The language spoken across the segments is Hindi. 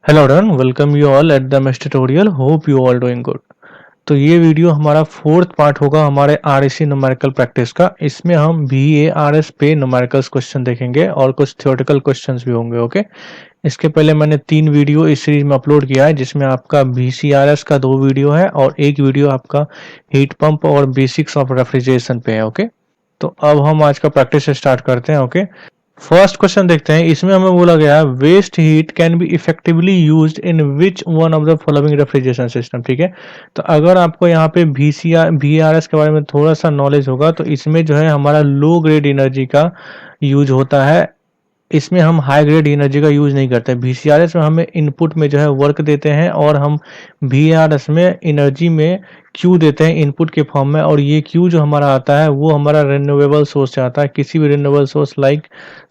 Hello everyone, welcome you all at the mess tutorial. Hope you all doing good. तो ये वीडियो हमारा फोर्थ पार्ट होगा हमारे आरएससी न्यूमेरिकल प्रैक्टिस का। इसमें हम VARS पे न्यूमेरिकल्स क्वेश्चन देखेंगे और कुछ थ्योरेटिकल क्वेश्चंस भी होंगे। ओके, इसके पहले मैंने 3 वीडियो इस सीरीज में अपलोड किया है, जिसमें आपका VCRS का 2 वीडियो है और एक वीडियो आपका हीट पंप और बेसिक्स ऑफ रेफ्रिजरेशन पे है। ओके, तो अब हम आज का प्रैक्टिस स्टार्ट करते हैं। ओके, फर्स्ट क्वेश्चन देखते हैं। इसमें हमें बोला गया है waste heat can be effectively used in which one of the following refrigeration system. ठीक है, तो अगर आपको यहाँ पे VRS के बारे में थोड़ा सा नॉलेज होगा तो इसमें जो है हमारा लो ग्रेड एनर्जी का यूज होता है। इसमें हम हाई ग्रेड एनर्जी का यूज नहीं करते। VCRS में हमें इनपुट में जो है वर्क देते हैं और हम VRS में एनर्जी में क्यू देते हैं इनपुट के फॉर्म में, और ये क्यू जो हमारा आता है वो हमारा रिन्यूएबल सोर्स से आता है। किसी भी रिन्यूएबल सोर्स लाइक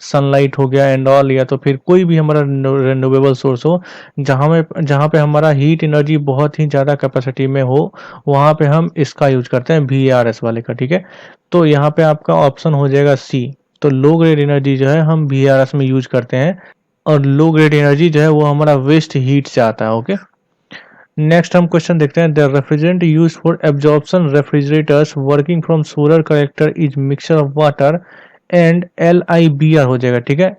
सनलाइट हो गया एंड ऑल, या तो फिर कोई भी हमारा रिन्यूएबल सोर्स हो जहाँ पे हमारा हीट एनर्जी बहुत ही ज़्यादा कैपेसिटी में हो, वहाँ पे हम इसका यूज करते हैं VRS वाले का। ठीक है, तो यहाँ पे आपका ऑप्शन हो जाएगा सी। तो लो ग्रेड एनर्जी जो है हम VRS में यूज करते हैं, और लो ग्रेड एनर्जी जो है वो हमारा वेस्ट हीट से आता है। ओके, नेक्स्ट हम क्वेश्चन देखते हैं। The refrigerant use for absorption refrigerators working from solar collector is mixture of water and LIBR हो जाएगा। ठीक है,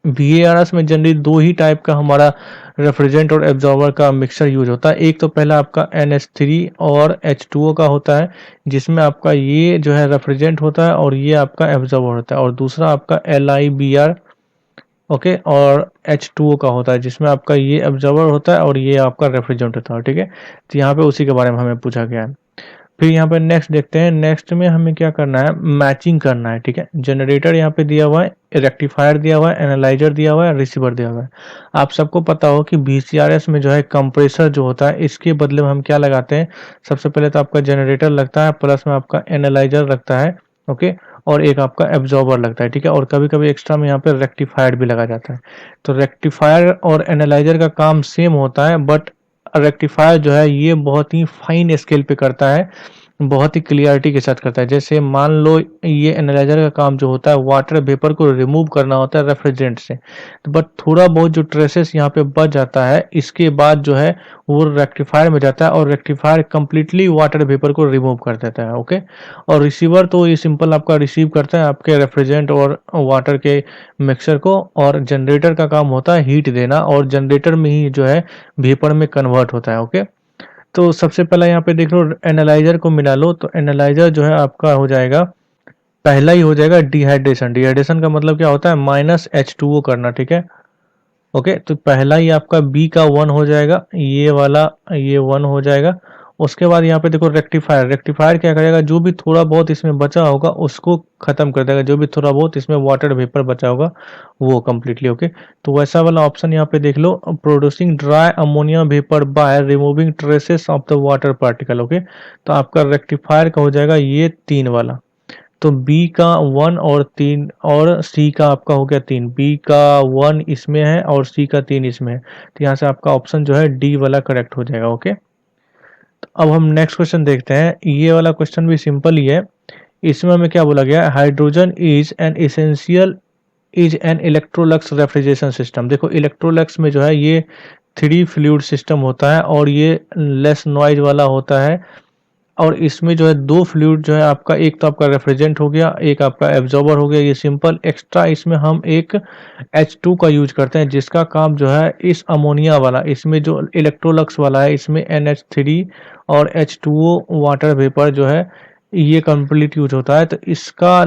VARS में जनरली दो ही टाइप का हमारा रेफ्रिजरेंट और एब्जॉर्बर का मिक्सचर यूज होता है। एक तो पहला आपका NH3 और H2O का होता है, जिसमें आपका ये जो है रेफ्रिजरेंट होता है और ये आपका एब्जॉर्बर होता है, और दूसरा आपका LIBR ओके और H2O का होता है, जिसमें आपका ये एब्जॉर्बर होता है और ये आपका रेफ्रिजरेंट होता है। ठीक है, तो यहाँ पे उसी के बारे में हमें पूछा गया है। फिर यहाँ पे नेक्स्ट देखते हैं। नेक्स्ट में हमें क्या करना है, मैचिंग करना है। ठीक है, जनरेटर यहाँ पे दिया हुआ है, रेक्टिफायर दिया हुआ है, एनालाइजर दिया हुआ है, रिसीवर दिया हुआ है। आप सबको पता हो कि VCRS में जो है कंप्रेसर जो होता है, इसके बदले में हम क्या लगाते हैं। सबसे पहले तो आपका जनरेटर लगता है, प्लस में आपका एनालाइजर लगता है। ओके, और एक आपका एब्जॉर्बर लगता है। ठीक है, और कभी कभी एक्स्ट्रा में यहाँ पे रेक्टिफायर भी लगा जाता है। तो रेक्टिफायर और एनालाइजर का काम सेम होता है, बट रेक्टिफायर जो है ये बहुत ही फाइन स्केल पे करता है, बहुत ही क्लियरिटी के साथ करता है। जैसे मान लो ये एनालाइजर का काम जो होता है वाटर वेपर को रिमूव करना होता है रेफ्रिजरेंट से, बट थोड़ा बहुत जो ट्रेसेस यहाँ पे बच जाता है इसके बाद जो है वो रेक्टिफायर में जाता है, और रेक्टिफायर कंप्लीटली वाटर वेपर को रिमूव कर देता है। ओके, और रिसीवर तो ये सिंपल आपका रिसीव करता है आपके रेफ्रिजरेंट और वाटर के मिक्सचर को, और जनरेटर का काम होता है हीट देना, और जनरेटर में ही जो है वेपर में कन्वर्ट होता है। ओके, तो सबसे पहला यहाँ पे देख लो, एनालाइजर को मिला लो, तो एनालाइजर जो है आपका हो जाएगा, पहला ही हो जाएगा डिहाइड्रेशन। डिहाइड्रेशन का मतलब क्या होता है, -H2O करना। ठीक है, ओके, तो पहला ही आपका बी का 1 हो जाएगा, ये वाला ये 1 हो जाएगा। उसके बाद यहाँ पे देखो रेक्टिफायर, रेक्टिफायर क्या करेगा, जो भी थोड़ा बहुत इसमें बचा होगा उसको खत्म कर देगा, जो भी थोड़ा बहुत इसमें वाटर वेपर बचा होगा वो कंप्लीटली। ओके, तो वैसा वाला ऑप्शन यहाँ पे देख लो, producing dry ammonia vapour by removing traces of the water particle. Okay, तो आपका रेक्टिफायर का हो जाएगा ये 3 वाला। तो बी का 1 और 3, और सी का आपका हो गया 3। बी का 1 इसमें है और सी का 3 इसमें है, तो यहाँ से आपका ऑप्शन जो है डी वाला करेक्ट हो जाएगा। ओके, तो अब हम नेक्स्ट क्वेश्चन देखते हैं। ये वाला क्वेश्चन भी सिंपल ही है। इसमें हमें क्या बोला गया है, hydrogen is an Electrolux refrigeration system. देखो इलेक्ट्रोलक्स में जो है ये 3 फ्लूइड सिस्टम होता है, और ये लेस नॉइज वाला होता है, और इसमें जो है 2 फ्लूइड जो है आपका, एक तो आपका रेफ्रिजरेंट हो गया, एक आपका एब्जॉर्बर हो गया। ये सिंपल एक्स्ट्रा इसमें हम एक H2 का यूज करते हैं, जिसका काम जो है इस अमोनिया वाला, इसमें जो इलेक्ट्रोलक्स वाला है इसमें NH3 और H2O वाटर वेपर जो है ये कंप्लीट यूज होता है। तो इसका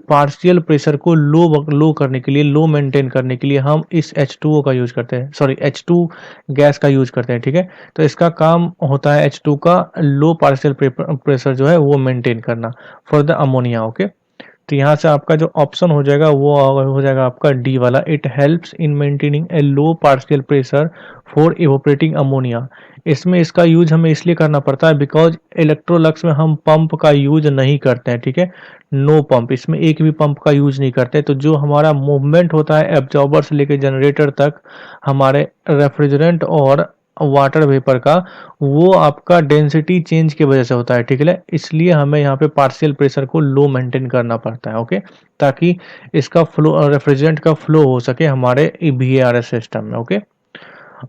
पार्शियल प्रेशर को लो करने के लिए, लो मेंटेन करने के लिए हम इस H2O का यूज करते हैं, सॉरी H2 गैस का यूज करते हैं। ठीक है, तो इसका काम होता है H2 का लो पार्शियल प्रेशर जो है वो मेंटेन करना फॉर द अमोनिया। ओके, तो यहाँ से आपका जो ऑप्शन हो जाएगा वो हो जाएगा आपका डी वाला, it helps in maintaining A low partial pressure for evaporating ammonia. इसमें इसका यूज हमें इसलिए करना पड़ता है बिकॉज इलेक्ट्रोलक्स में हम पंप का यूज नहीं करते हैं। ठीक है, नो पंप, इसमें एक भी पंप का यूज नहीं करते। तो जो हमारा मूवमेंट होता है एब्जॉर्बर से लेकर जनरेटर तक हमारे रेफ्रिजरेंट और वाटर वेपर का, वो आपका डेंसिटी चेंज की वजह से होता है। ठीक है, इसलिए हमें यहाँ पे पार्शियल प्रेशर को लो मेंटेन करना पड़ता है। ओके, ताकि इसका फ्लो, रेफ्रिजरेंट का फ्लो हो सके हमारे VARS सिस्टम में। ओके,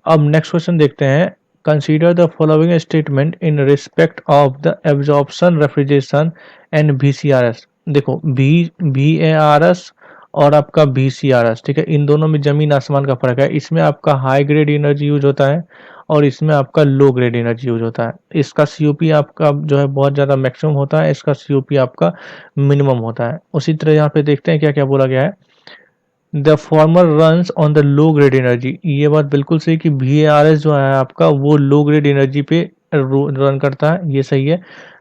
अब नेक्स्ट क्वेश्चन देखते हैं। Consider the following statement in respect of the absorption refrigeration and VCRS। देखो VARS और आपका VCRS, ठीक है, इन दोनों में जमीन आसमान का फर्क है। इसमें आपका हाई ग्रेड एनर्जी यूज होता है और इसमें आपका लो ग्रेड एनर्जी यूज होता है। इसका COP आपका जो है बहुत ज़्यादा मैक्सिमम होता है, इसका COP आपका मिनिमम होता है। उसी तरह यहाँ पे देखते हैं क्या क्या बोला गया है। The former runs on the low grade energy, ये बात बिल्कुल सही कि VARS जो है आपका वो लो ग्रेड एनर्जी पे रन करता है, ये सही है।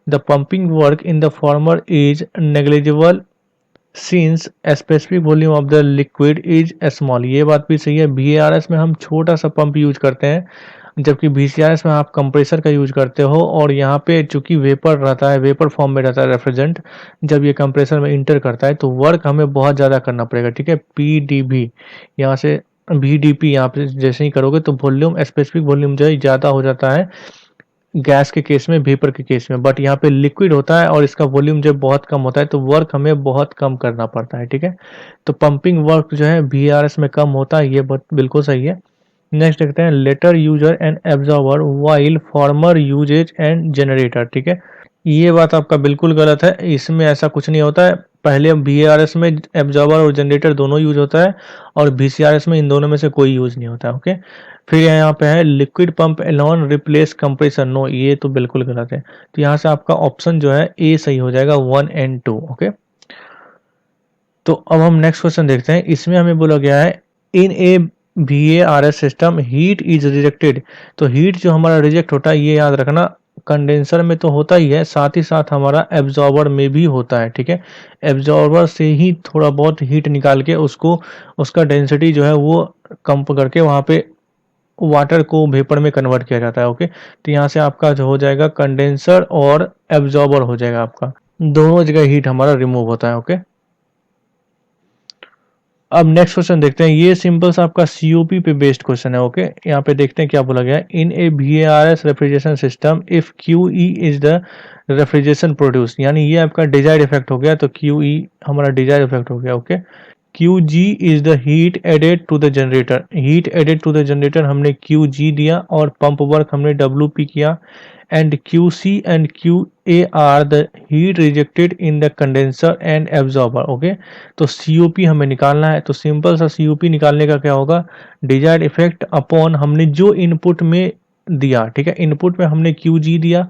The pumping work in the former is negligible since specific volume of the liquid is small, ये बात भी सही है। VARS में हम छोटा सा पंप यूज करते हैं, जबकि VCRS में आप कंप्रेसर का यूज करते हो। और यहाँ पे चूंकि वेपर रहता है, वेपर फॉर्म में रहता है रेफ्रिजरेंट, जब ये कंप्रेसर में इंटर करता है तो वर्क हमें बहुत ज़्यादा करना पड़ेगा, ठीक है। PDB यहाँ से VDP यहाँ पे जैसे ही करोगे तो वॉल्यूम, स्पेसिफिक वॉल्यूम जो है ज़्यादा हो जाता है गैस के केस में, वेपर के केस में। बट यहाँ पे लिक्विड होता है और इसका वॉल्यूम जो बहुत कम होता है, तो वर्क हमें बहुत कम करना पड़ता है, ठीक है। तो पंपिंग वर्क जो है VARS में कम होता है, ये बात बिल्कुल सही है। नेक्स्ट देखते हैं latter user and absorber while former uses and generator, ठीक है। ये बात आपका बिल्कुल गलत है, इसमें ऐसा कुछ नहीं होता है। पहले VARS में एब्जॉर्बर और जनरेटर दोनों यूज होता है और VCRS में इन दोनों में से कोई यूज नहीं होता है, ओके। फिर यहाँ पे है liquid pump alone replace compressor, no, ये तो बिल्कुल गलत है। तो यहाँ से आपका ऑप्शन जो है ए सही हो जाएगा, 1 और 2, ओके। तो अब हम नेक्स्ट क्वेश्चन देखते हैं। इसमें हमें बोला गया है इन a VARS system heat is rejected. तो हीट जो हमारा रिजेक्ट होता है, ये याद रखना, कंडेंसर में तो होता ही है, साथ ही साथ हमारा एब्जॉर्बर में भी होता है, ठीक है। एब्जॉर्बर से ही थोड़ा बहुत हीट निकाल के उसको, उसका डेंसिटी जो है वो कम करके वहाँ पे वाटर को वेपर में कन्वर्ट किया जाता है, ओके। तो यहाँ से आपका जो हो जाएगा कंडेंसर और एब्जॉर्बर हो जाएगा, आपका दोनों जगह हीट हमारा रिमूव होता है, ओके। अब नेक्स्ट क्वेश्चन देखते हैं। ये सिंपल सा आपका COP पे बेस्ड क्वेश्चन है, ओके। यहाँ पे देखते हैं क्या बोला गया है। इन a VARS refrigeration system if QE is the refrigeration produce, यानी ये आपका डिजायर्ड इफेक्ट हो गया, तो QE हमारा डिजायर्ड इफेक्ट हो गया, okay. QG is the heat added to the generator, heat added to the generator हमने QG दिया और पंप वर्क हमने WP किया। And QC and QA are the heat rejected in the condenser and absorber, okay. तो COP हमें निकालना है, तो सिंपल सा COP निकालने का क्या होगा, डिजायर्ड इफेक्ट अपॉन हमने जो इनपुट में दिया, ठीक है। इनपुट में हमने QG दिया,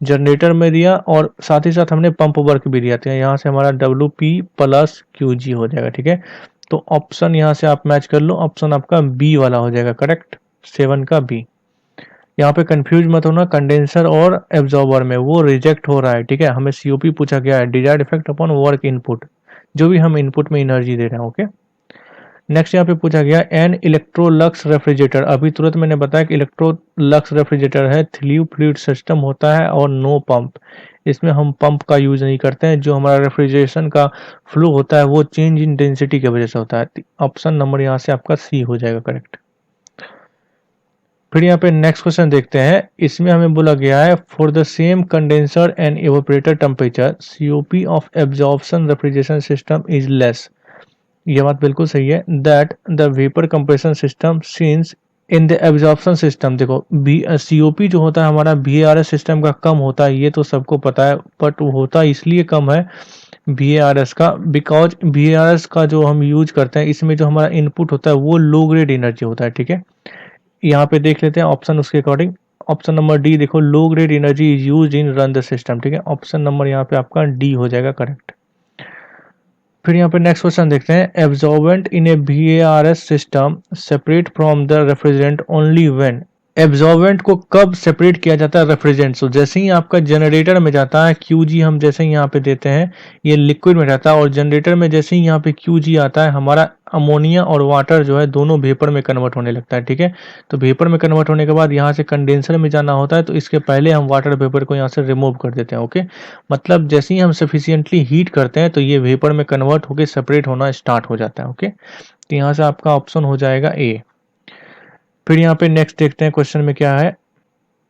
जनरेटर में दिया और साथ ही साथ हमने पंप वर्क भी दिया था, यहाँ से हमारा WP प्लस QG हो जाएगा, ठीक है। तो ऑप्शन यहाँ से आप मैच कर लो, ऑप्शन आपका बी वाला हो जाएगा करेक्ट, 7 का बी। यहाँ पे कंफ्यूज मत होना, कंडेंसर और एब्जॉर्बर में वो रिजेक्ट हो रहा है, ठीक है। हमें COP पूछा गया है, desired effect upon work input, जो भी हम इनपुट में एनर्जी दे रहे हैं, ओके। नेक्स्ट यहाँ पे पूछा गया एन इलेक्ट्रोलक्स रेफ्रिजरेटर, अभी तुरंत मैंने बताया कि इलेक्ट्रोलक्स रेफ्रिजरेटर है, थ्रू फ्लूइड सिस्टम होता है और नो पंप, इसमें हम पंप का यूज नहीं करते हैं। जो हमारा रेफ्रिजरेशन का फ्लो होता है वो चेंज इन डेंसिटी की वजह से होता है। ऑप्शन नंबर यहाँ से आपका सी हो जाएगा करेक्ट। फिर यहाँ पे नेक्स्ट क्वेश्चन देखते हैं। इसमें हमें बोला गया है for the same condenser and evaporator temperature COP of absorption refrigeration system is less, ये बात बिल्कुल सही है। That the vapour compression system since in the absorption system, देखो COP जो होता है हमारा VARS सिस्टम का कम होता है, ये तो सबको पता है, बट वो होता इसलिए कम है VARS का, बिकॉज VARS का जो हम यूज करते हैं इसमें जो हमारा इनपुट होता है वो लो ग्रेड एनर्जी होता है, ठीक है। यहाँ पे देख लेते हैं ऑप्शन उसके अकॉर्डिंग। ऑप्शन नंबर डी देखो, low grade energy is use in run the system, ठीक है। ऑप्शन नंबर यहाँ पे आपका डी हो जाएगा करेक्ट। फिर यहाँ पे नेक्स्ट क्वेश्चन देखते हैं। Absorbent in a VARS system separate from the refrigerant only when, absorbent को कब सेपरेट किया जाता है रेफ्रिजरेंट से, जैसे ही आपका जनरेटर में जाता है QG हम जैसे ही यहाँ पे देते हैं ये लिक्विड में जाता है, और जनरेटर में जैसे ही यहाँ पे QG आता है हमारा अमोनिया और वाटर जो है दोनों वेपर में कन्वर्ट होने लगता है, ठीक है। तो वेपर में कन्वर्ट होने के बाद यहाँ से कंडेंसर में जाना होता है, तो इसके पहले हम वाटर वेपर को यहाँ से रिमूव कर देते हैं, ओके। मतलब जैसे ही हम सफिशियंटली हीट करते हैं तो ये वेपर में कन्वर्ट होकर सेपरेट होना स्टार्ट हो जाता है, ओके। तो यहाँ से आपका ऑप्शन हो जाएगा ए। फिर यहाँ पे नेक्स्ट देखते हैं क्वेश्चन में क्या है।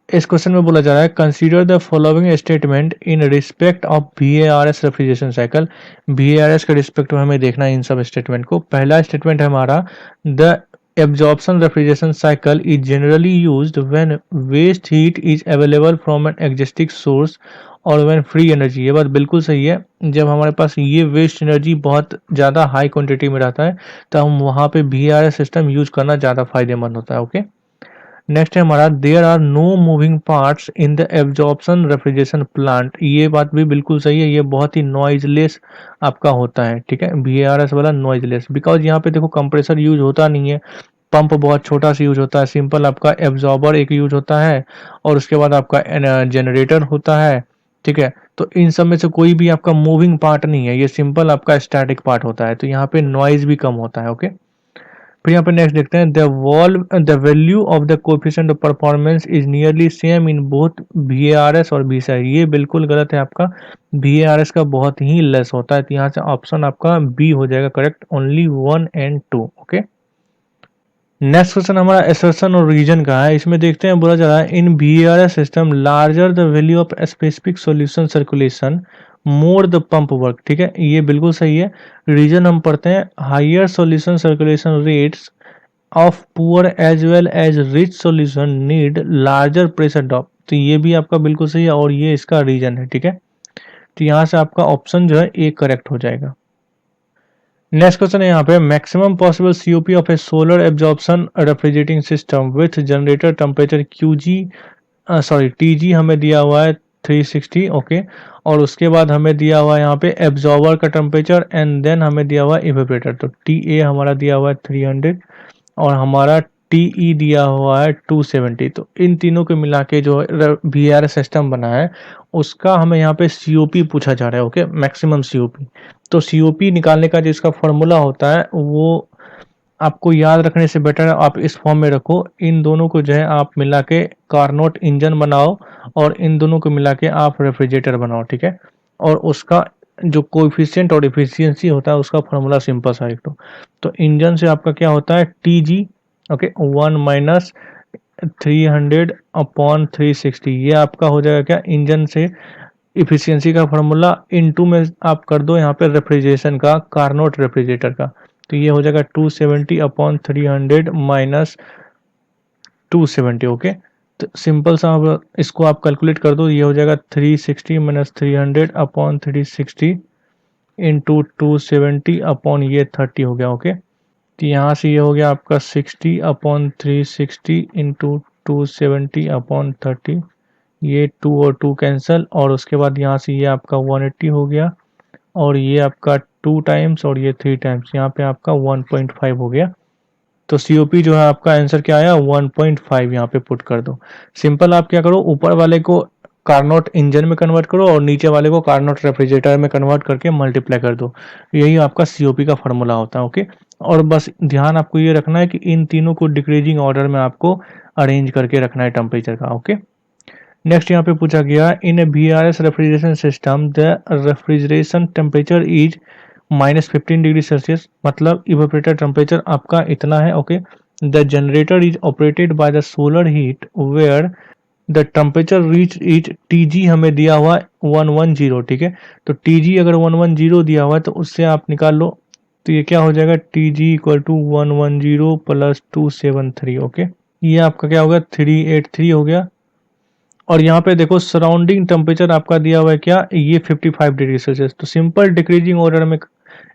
इस क्वेश्चन में बोला जा रहा है consider the following statement in respect of VARS refrigeration cycle. VARS के रिस्पेक्ट में हमें देखना है इन सब स्टेटमेंट को। पहला स्टेटमेंट है हमारा the absorption refrigeration cycle is generally used when waste heat is available from an existing source और when free energy। ये बात बिल्कुल सही है। जब हमारे पास ये वेस्ट एनर्जी बहुत ज़्यादा हाई क्वांटिटी में रहता है तो हम वहाँ पे VRS सिस्टम यूज करना ज़्यादा फायदेमंद होता है। ओके, नेक्स्ट है हमारा there are no moving parts in the absorption refrigeration plant. ये बात भी बिल्कुल सही है, ये बहुत ही नॉइजलेस आपका होता है। ठीक है, VARS वाला नॉइजलेस, बिकॉज यहाँ पे देखो कंप्रेसर यूज होता नहीं है, पंप बहुत छोटा सा यूज होता है, सिंपल आपका एब्जॉर्बर एक यूज होता है और उसके बाद आपका जनरेटर होता है। ठीक है, तो इन सब में से कोई भी आपका मूविंग पार्ट नहीं है, ये सिंपल आपका स्टैटिक पार्ट होता है, तो यहाँ पे नॉइज भी कम होता है। ओके, फिर यहाँ पे नेक्स्ट देखते हैं the value of the coefficient of performance is nearly same in both VARS और VSI। ये बिल्कुल गलत है, आपका VARS का बहुत ही लेस होता है, तो यहाँ से ऑप्शन आपका बी हो जाएगा correct, only 1 and 2। Okay, next question हमारा एसर्शन और रीजन का है। इसमें देखते हैं बोला जा रहा है इन VARS system larger the value of specific solution circulation more the pump work. ठीक है, ये बिल्कुल सही है। रीजन हम पढ़ते हैं higher solution circulation rates of poor as well as rich solution need larger pressure drop. तो ये भी आपका बिल्कुल सही है और ये इसका रीजन है। ठीक है, तो यहाँ से आपका ऑप्शन जो है ए करेक्ट हो जाएगा। नेक्स्ट क्वेश्चन है यहाँ पे maximum possible COP of A solar absorption refrigerating system with generator temperature TG हमें दिया हुआ है 360। ओके, और उसके बाद हमें दिया हुआ है यहाँ पे एब्जॉर्बर का टेम्परेचर एंड देन हमें दिया हुआ है इवेपोरेटर। तो TA हमारा दिया हुआ है 300 और हमारा TE दिया हुआ है 270। तो इन तीनों को मिला के जो VARS सिस्टम बना है उसका हमें यहाँ पे COP पूछा जा रहा है। Okay, maximum COP। तो COP निकालने का जो इसका फॉर्मूला होता है वो आपको याद रखने से बेटर है आप इस फॉर्म में रखो। इन दोनों को जो है आप मिला के कार्नोट इंजन बनाओ और इन दोनों को मिला के आप रेफ्रिजरेटर बनाओ। ठीक है, और उसका जो कोएफिशिएंट और एफिशिएंसी होता है उसका फॉर्मूला सिंपल सा लिख दो। तो इंजन से आपका क्या होता है TG। ओके, 1 माइनस 300 अपॉन 360, ये आपका हो जाएगा क्या इंजन से इफिशियंसी का फॉर्मूला इनटू में आप कर दो यहाँ पे रेफ्रिजरेशन का, कार्नोट रेफ्रिजरेटर का। तो ये हो जाएगा 270 अपॉन 300 माइनस 270। ओके, तो सिंपल सा अब इसको आप कैलकुलेट कर दो, ये हो जाएगा 360 माइनस 300 अपॉन 360 इंटू 270 अपॉन ये 30 हो गया। ओके, तो यहाँ से ये हो गया आपका 60 अपॉन 360 इंटू 270 अपॉन 30, ये 2 और 2 कैंसिल और उसके बाद यहाँ से ये आपका 180 हो गया और ये आपका 2 टाइम्स और ये 3 टाइम्स, यहाँ पे आपका 1.5 हो गया। तो COP जो है आपका आंसर क्या आया 1.5, यहाँ पे पुट कर दो। सिंपल आप क्या करो ऊपर वाले को कार्नोट इंजन में कन्वर्ट करो और नीचे वाले को कार्नोट रेफ्रिजरेटर में कन्वर्ट करके मल्टीप्लाई कर दो, यही आपका COP का फॉर्मूला होता है। ओके, और बस ध्यान आपको ये रखना है कि इन तीनों को डिक्रीजिंग ऑर्डर में आपको अरेंज करके रखना है टेम्परेचर का। ओके, नेक्स्ट यहाँ पे पूछा गया in a VARS refrigeration system the refrigeration temperature is -15 degree Celsius, मतलब इवेपोरेटर टेम्परेचर आपका इतना है। Okay, the generator is operated by the solar heat where the temperature reach is TG हमें दिया हुआ है 110। ठीक है, तो TG अगर 110 दिया हुआ है तो उससे आप निकाल लो, तो ये क्या हो जाएगा TG equal to 110 plus 273। Okay, ये आपका क्या होगा 383 हो गया। और यहाँ पे देखो सराउंडिंग टेम्परेचर आपका दिया हुआ है क्या ये 55 डिग्री सेल्सियस, तो सिंपल डिक्रीजिंग ऑर्डर में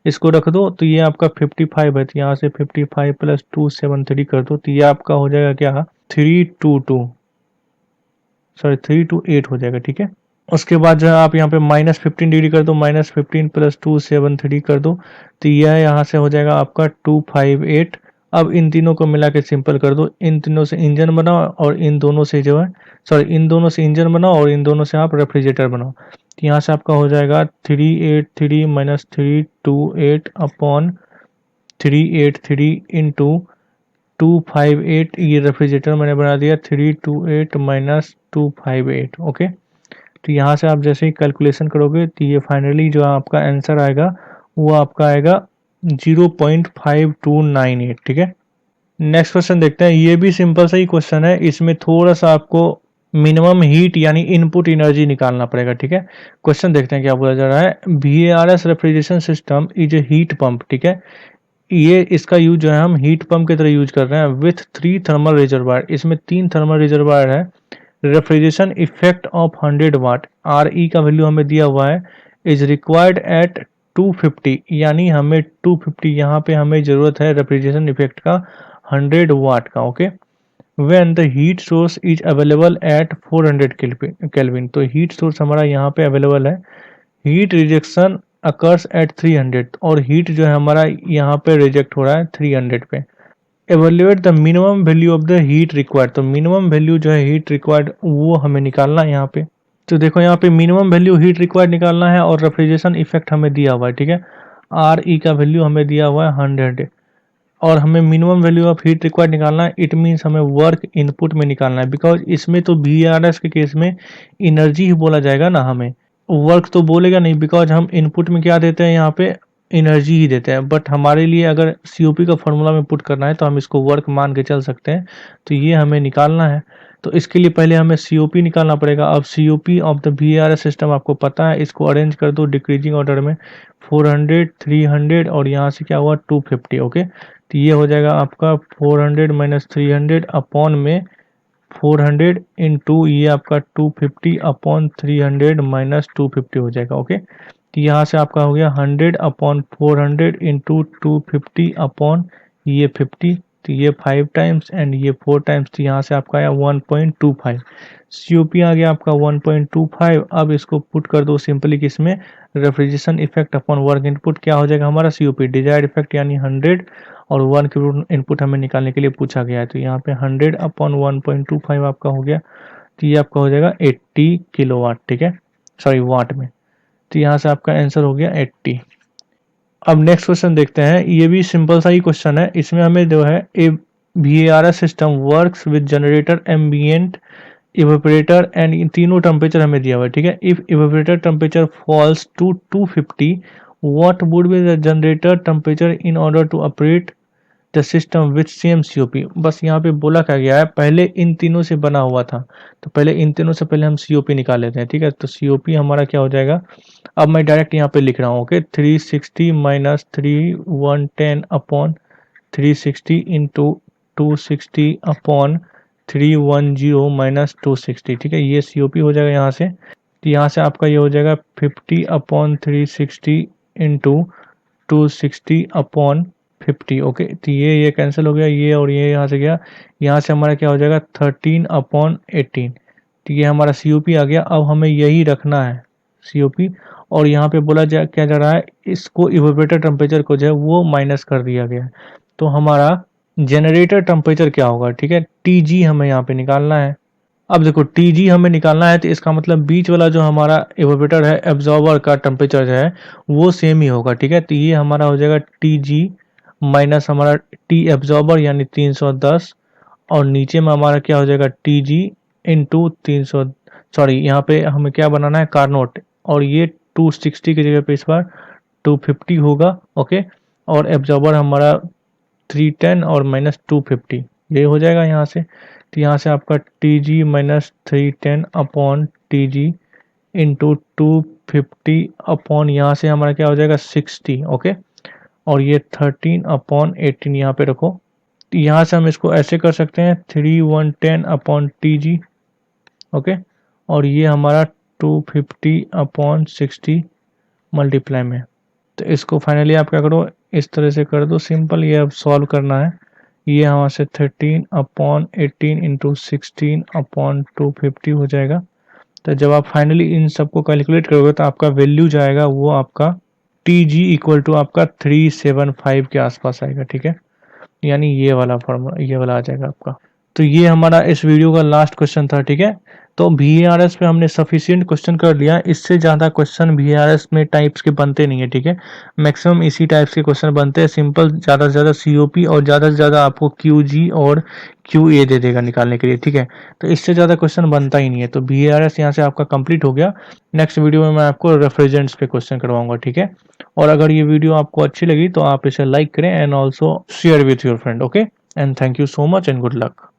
इसको रख दो, तो ये आपका 55 है, तो यहाँ से 55 प्लस 273 कर दो, तो ये आपका हो जाएगा क्या 328 हो जाएगा। ठीक है, उसके बाद जो है आप यहाँ पे -15 डिग्री कर दो, -15 प्लस 273 कर दो, तो यह यहाँ से हो जाएगा आपका 258। अब इन तीनों को मिला के सिंपल कर दो, इन तीनों से इंजन बनाओ और इन दोनों से जो है इन दोनों से इंजन बनाओ और इन दोनों से आप रेफ्रिजरेटर बनाओ, तो यहाँ से आपका हो जाएगा 383 माइनस 328 अपॉन 383 इंटू 258, ये रेफ्रिजरेटर मैंने बना दिया 328 माइनस 258। ओके, तो यहाँ से आप जैसे ही कैलकुलेशन करोगे तो ये फाइनली जो आपका आंसर आएगा वो आपका आएगा 0.5298। ठीक है, नेक्स्ट क्वेश्चन देखते हैं, ये भी सिंपल सा ही क्वेश्चन है, इसमें थोड़ा सा आपको मिनिमम हीट यानी इनपुट एनर्जी निकालना पड़ेगा। ठीक है, क्वेश्चन देखते हैं क्या बोला जा रहा है VARS refrigeration system is a heat pump. ठीक है, ये इसका यूज जो है हम हीट पंप की तरह यूज कर रहे हैं विथ 3 थर्मल रिजर्वायर। इसमें 3 थर्मल रिजर्वायर है। Refrigeration effect of 100 watt, R E का वैल्यू हमें दिया हुआ है, इज रिक्वायर्ड एट 250, यानी हमें 250 यहाँ पे हमें ज़रूरत है रेफ्रिजरेशन इफेक्ट का 100 वाट का। Okay, when the heat source is available at 400 kelvin, तो हीट सोर्स हमारा यहाँ पे अवेलेबल है। हीट रिजेक्शन अकर्स एट 300, और हीट जो है हमारा यहाँ पे रिजेक्ट हो रहा है 300 पे। Evaluate the minimum value of the heat required, तो मिनिमम वैल्यू जो है हीट रिक्वायर्ड वो हमें निकालना है यहाँ पे। तो देखो यहाँ पे मिनिमम वैल्यू हीट रिक्वायर्ड निकालना है और रेफ्रिजरेशन इफेक्ट हमें दिया हुआ है, ठीक है। आर ई का वैल्यू हमें दिया हुआ है 100 और हमें minimum value of heat required निकालना है। इट मीन्स हमें वर्क इनपुट में निकालना है, बिकॉज इसमें तो वी आर एस के केस में एनर्जी ही बोला जाएगा ना, हमें वर्क तो बोलेगा नहीं, बिकॉज हम इनपुट में क्या देते हैं यहाँ पे एनर्जी ही देते हैं। बट हमारे लिए अगर सीओपी का फॉर्मूला में पुट करना है तो हम इसको वर्क मान के चल सकते हैं, तो ये हमें निकालना है। तो इसके लिए पहले हमें सीओपी निकालना पड़ेगा। अब COP of the VRS system आपको पता है, इसको अरेंज कर दो डिक्रीजिंग ऑर्डर में, 400 300 और यहाँ से क्या हुआ 250। ओके, तो ये हो जाएगा आपका 400 माइनस 300 अपॉन में 400 इंटू ये आपका 250 अपॉन 300 माइनस 250 हो जाएगा। ओके, तो यहाँ से आपका हो गया 100 अपॉन 400 इंटू 250 अपॉन ये 50, तो ये 5 टाइम्स एंड ये 4 टाइम्स, तो यहाँ से आपका आया 1.25। सीओपी आ गया आपका 1.25। अब इसको पुट कर दो सिंपली किसमें, refrigeration effect upon work input, क्या हो जाएगा हमारा सीओपी डिजायर्ड इफेक्ट यानी 100 और वर्क इनपुट हमें निकालने के लिए पूछा गया है, तो यहाँ पे 100 अपॉन 1.25 आपका हो गया, तो ये आपका हो जाएगा 80 किलोवाट, ठीक है, सॉरी वाट में। तो यहाँ से आपका आंसर हो गया 80। अब नेक्स्ट क्वेश्चन देखते हैं, ये भी सिंपल सा ही क्वेश्चन है। इसमें हमें जो है a VRS system works with generator ambient evaporator and इन तीनों टेम्परेचर हमें दिया हुआ है, ठीक है। If evaporator temperature falls to 250, what would be the generator temperature in order to operate the system with same COP. बस यहाँ पे बोला क्या गया है, पहले इन तीनों से बना हुआ था, तो पहले इन तीनों से पहले हम सीओपी निकाल लेते हैं, ठीक है। तो सीओपी हमारा क्या हो जाएगा, अब मैं डायरेक्ट यहाँ पे लिख रहा हूँ, okay, 360 minus 3110 upon 360 into 260 upon 310 minus 260, ठीक है, ये सीओपी हो जाएगा यहाँ से। तो यहाँ से आपका ये हो जाएगा 50 अपॉन 360 इंटू 260 अपॉन 50। ओके, तो ये कैंसिल हो गया, ये और ये यहाँ से गया, यहाँ से हमारा क्या हो जाएगा 13 अपॉन 18। तो ये हमारा सीओपी आ गया। अब हमें यही रखना है सीओपी, और यहाँ पे बोला जा क्या जा रहा है, इसको इवेपोरेटर टेम्परेचर को जो है वो माइनस कर दिया गया है। तो हमारा जनरेटर टेम्परेचर क्या होगा, ठीक है, टीजी हमें यहाँ पे निकालना है। अब देखो टीजी हमें निकालना है, तो इसका मतलब बीच वाला जो हमारा इवेपोरेटर है एब्जॉर्बर का टेम्परेचर जो है वो सेम ही होगा, ठीक है। तो ये हमारा हो जाएगा टीजी माइनस हमारा टी एब्जॉर्बर यानी 310, और नीचे में हमारा क्या हो जाएगा टीजी इंटू 300, सॉरी यहाँ पे हमें क्या बनाना है कार्नोट, और ये 260 की जगह पे इस बार 250 होगा। ओके, और एब्जॉर्बर हमारा 310 और माइनस 250 ये हो जाएगा यहाँ से। तो यहाँ से आपका T G minus 310 upon T G into 250 upon यहाँ से हमारा क्या हो जाएगा 60। ओके, और ये 13 अपॉन 18 यहाँ पे रखो। तो यहाँ से हम इसको ऐसे कर सकते हैं 3110 अपॉन टी जी। ओके, और ये हमारा 250 अपॉन 60 मल्टीप्लाई में। तो इसको फाइनली आप क्या करो, इस तरह से कर दो सिंपल, ये अब सॉल्व करना है। ये हमारे से 13 अपॉन 18 इंटू 16 अपॉन 250 हो जाएगा। तो जब आप फाइनली इन सबको कैलकुलेट करोगे तो आपका वैल्यू जाएगा वो आपका टी जी इक्वल टू आपका 375 के आसपास आएगा, ठीक है, यानी ये वाला फॉर्मूला ये वाला आ जाएगा आपका। तो ये हमारा इस वीडियो का लास्ट क्वेश्चन था, ठीक है। तो VARS पे हमने सफिशिएंट क्वेश्चन कर लिया, इससे ज़्यादा क्वेश्चन VARS में टाइप्स के बनते नहीं है, ठीक है। मैक्सिमम इसी टाइप्स के क्वेश्चन बनते हैं, सिंपल, ज़्यादा से ज़्यादा COP और ज़्यादा से ज़्यादा आपको QG और QA दे देगा निकालने के लिए, ठीक है। तो इससे ज़्यादा क्वेश्चन बनता ही नहीं है। तो VARS यहाँ से आपका कंप्लीट हो गया। नेक्स्ट वीडियो में मैं आपको रेफ्रिजरेंट्स पे क्वेश्चन करवाऊंगा, ठीक है। और अगर ये वीडियो आपको अच्छी लगी तो आप इसे लाइक करें and also share with your friend. Okay, and thank you so much and good luck.